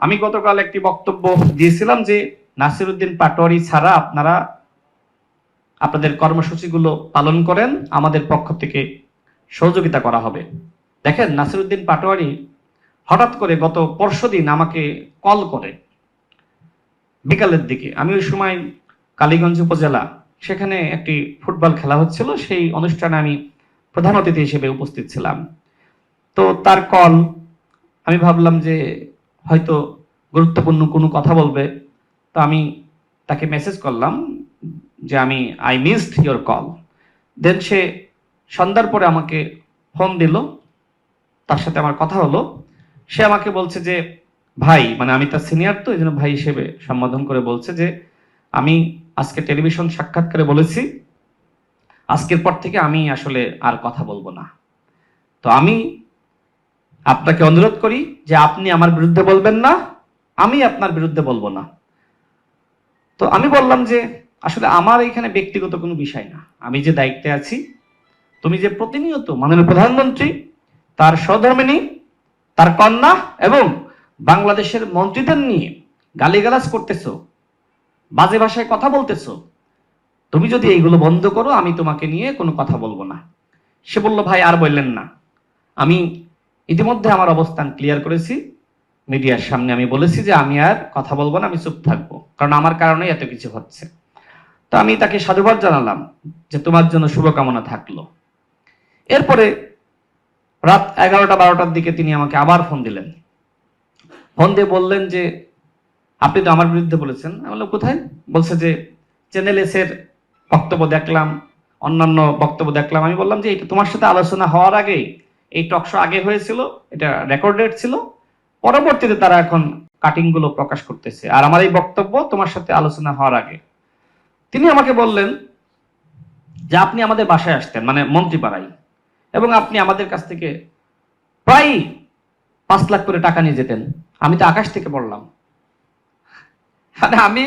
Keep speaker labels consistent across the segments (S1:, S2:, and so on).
S1: আমি গতকাল একটি বক্তব্য দিয়েছিলাম যে নাসিরউদ্দিন পাটোয়ারি ছাড়া আপনারা আপনাদের কর্মসূচিগুলো পালন করেন, আমাদের পক্ষ থেকে সহযোগিতা করা হবে। দেখেন, নাসিরউদ্দিন পাটোয়ারি হঠাৎ করে গত পরশুদিন আমাকে কল করে বিকালের দিকে। আমি ওই সময় কালীগঞ্জ উপজেলা, সেখানে একটি ফুটবল খেলা হচ্ছিল, সেই অনুষ্ঠানে আমি প্রধান অতিথি হিসেবে উপস্থিত ছিলাম। তো তার কল, আমি ভাবলাম যে হয়তো গুরুত্বপূর্ণ কোনো কথা বলবে। তো আমি তাকে মেসেজ করলাম যে আই মিসড ইয়োর কল। দেন সে সন্ধ্যার পরে আমাকে ফোন দিল, তার সাথে আমার কথা হলো। সে আমাকে বলছে যে ভাই, মানে আমি তার সিনিয়র, তো এই জন্য ভাই হিসেবে সম্বোধন করে বলছে যে আমি আজকে টেলিভিশন সাক্ষাৎকারে বলেছি আজকের পর থেকে আমি আসলে আর কথা বলবো না। তো আমি আপনাকে অনুরোধ করি যে আপনি আমার বিরুদ্ধে বলবেন না, আমি আপনার বিরুদ্ধে বলবো না। তো আমি বললাম যে আসলে আমার এখানে ব্যক্তিগত কোনো বিষয় না, আমি যে দায়িত্বে আছি, তুমি যে প্রতিনিয়ত মাননীয় প্রধানমন্ত্রী, তার সহধর্মিণী, তার কন্যা এবং বাংলাদেশের মন্ত্রীদের নিয়ে গালিগালাজ করতেছো, বাজে ভাষায় কথা বলতেছো, তুমি যদি এইগুলো বন্ধ করো আমি তোমাকে নিয়ে কোনো কথা বলবো না। সে বলল ভাই আর বললেন না, আমি ইতিমধ্যে আমার অবস্থান ক্লিয়ার করেছি, মিডিয়ার সামনে আমি বলেছি যে আমি আর কথা বলবো না, আমি চুপ থাকবো, কারণ আমার কারণেই এত কিছু হচ্ছে। তো আমি তাকে সাধুবাদ জানালাম যে তোমার জন্য শুভকামনা থাকলো। এরপরে রাত 11টা-12টার দিকে তিনি আমাকে আবার ফোন দিলেন। ফোন দিয়ে বললেন যে আপনি তো আমার বিরুদ্ধে বলেছেন। আমি বললাম কোথায়? বলছে যে চ্যানেল এস এর বক্তব্য দেখলাম, অন্যান্য বক্তব্য দেখলাম। আমি বললাম যে এটা তোমার সাথে আলোচনা হওয়ার আগে, এই টকশো আগে হয়েছিল, এটা রেকর্ডেড ছিল, পরবর্তীতে তারা এখন কাটিং গুলো প্রকাশ করতেছে, আর আমার এই বক্তব্য তোমার সাথে আলোচনা হওয়ার আগে। তিনি আমাকে বললেন যে আপনি আমাদের বাসায় আসতেন, মানে মন্ত্রীপাড়ায়, এবং আপনি আমাদের কাছ থেকে প্রায় 5 লাখ করে টাকা নিয়ে যেতেন। আমি তো আকাশ থেকে পড়লাম, মানে আমি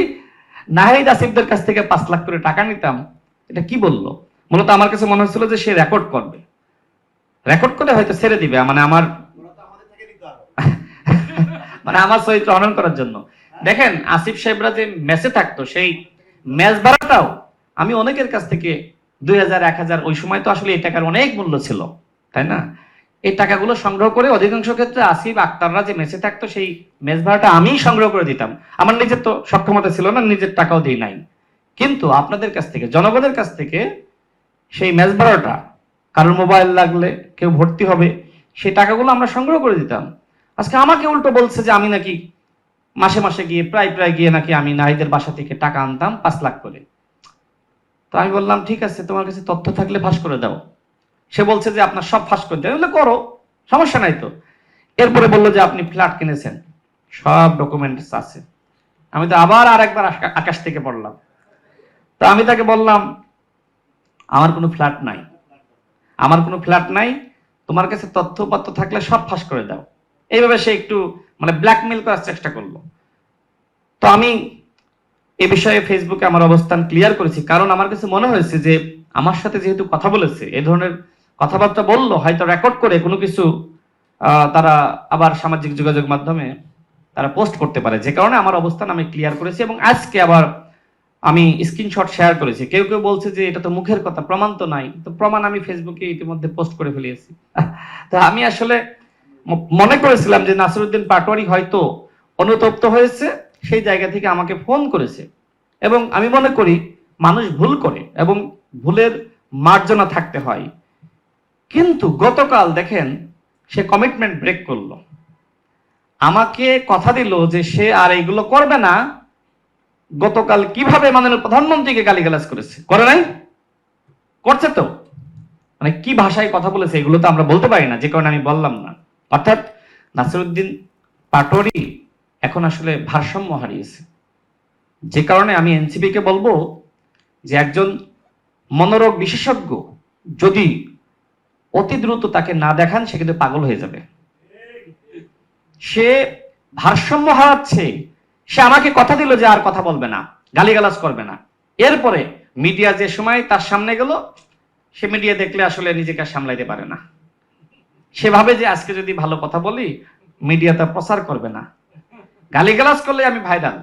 S1: নাহিদ আসিফদের কাছ থেকে 5 লাখ করে টাকা নিতাম। এটা কি বললো? মূলত আমার কাছে মনে হচ্ছিল যে সে রেকর্ড করবে, রেকর্ড করে হয়তো ছেড়ে দিবে, মানে আমার মানে আমার চরিত্র হনন করার জন্য। দেখেন, আসিফ সাহেবরা যে মেসে থাকতো, সেই মেস ভাড়াটাও আমি অনেকের কাছ থেকে 2000, 1000, ওই সময় তো আসলে এই টাকার অনেক মূল্য ছিল, তাই না? এই টাকাগুলো সংগ্রহ করে অধিকাংশ ক্ষেত্রে আসিফ আক্তাররা যে মেসে থাকতো সেই মেস ভাড়াটা আমি সংগ্রহ করে দিতাম। আমার নিজের তো সক্ষমতা ছিল না, নিজের টাকাও দিই নাই, কিন্তু আপনাদের কাছ থেকে, জনগণের কাছ থেকে সেই মেস ভাড়াটা, কারোর মোবাইল লাগলে, কেউ ভর্তি হবে, সেই টাকাগুলো আমরা সংগ্রহ করে দিতাম। আজকে আমাকে উল্টো বলছে যে আমি নাকি মাসে মাসে গিয়ে প্রায় গিয়ে নাকি আমি নাহিদের বাসা থেকে টাকা আনতাম 5 লাখ করে। তো আমি বললাম ঠিক আছে, তোমার কাছে তথ্য থাকলে ফাঁস করে দাও। সে বলছে যে আপনার সব ফাঁস করে দেয়, করো, সমস্যা নাই তো। এরপরে বললো যে আপনি ফ্ল্যাট কিনেছেন, সব ডকুমেন্টস আছে। আমি তো আবার আরেকবার আকাশ থেকে পড়লাম। তো আমি তাকে বললাম আমার কোনো ফ্ল্যাট নাই, আমার কোনো ফ্ল্যাট নাই, তোমার কাছে তথ্যপত্র থাকলে সব ফাঁস করে দাও। এইভাবে সে একটু মানে ব্ল্যাকমেল করার চেষ্টা করলো। তো আমি এ বিষয়ে ফেসবুকে আমার অবস্থান ক্লিয়ার করেছি, কারণ আমার কাছে মনে হয়েছে যে আমার সাথে যেহেতু কথা বলেছে, এই ধরনের কথাবার্তা বললো, হয়তো রেকর্ড করে কোনো কিছু তারা আবার সামাজিক যোগাযোগ মাধ্যমে তারা পোস্ট করতে পারে, যে কারণে আমার অবস্থান আমি ক্লিয়ার করেছি। এবং আজকে আবার আমি স্ক্রিনশট শেয়ার করেছি। কেউ কেউ বলছে যে এটা তো মুখের কথা, প্রমাণ তো নাই। তো প্রমাণ আমি ফেসবুকে ইতিমধ্যে পোস্ট করে ফেলিয়েছি। তো আমি আসলে মনে করেছিলাম যে নাসিরউদ্দিন পাটোয়ারি হয়তো অনুতপ্ত হয়েছে, সেই জায়গা থেকে আমাকে ফোন করেছে। এবং আমি মনে করি মানুষ ভুল করে এবং ভুলের মার্জনা থাকতে হয়। কিন্তু গতকাল দেখেন, সে কমিটমেন্ট ব্রেক করলো, আমাকে কথা দিল যে সে আর এইগুলো করবে না। গতকাল কিভাবে মাননীয় প্রধানমন্ত্রীকে গালিগালাজ করেছে, করে নাই? করছে তো। মানে কি ভাষায় কথা বলেছে এগুলো তো আমরা বলতে পারি না, যে কারণে আমি বললাম না। অর্থাৎ নাসিরউদ্দিন পাটোয়ারি এখন আসলে ভারসাম্য হারিয়েছে, যে কারণে আমি এনসিপি কে বলবো যে একজন মনোরোগ বিশেষজ্ঞ যদি অতি দ্রুত তাকে না দেখান, সে কিন্তু পাগল হয়ে যাবে। সে ভারসাম্য হারাচ্ছে। সে আমাকে কথা দিল যে আর কথা বলবে না, গালিগালাজ করবে না। এরপরে মিডিয়া যে সময় তার সামনে গেল, সে মিডিয়া দেখলে আসলে নিজেকে সামলাইতে পারে না। সে ভাবে যে আজকে যদি ভালো কথা বলি মিডিয়া তা প্রচার করবে না, গালিগালাজ করলে আমি ভাইরাল।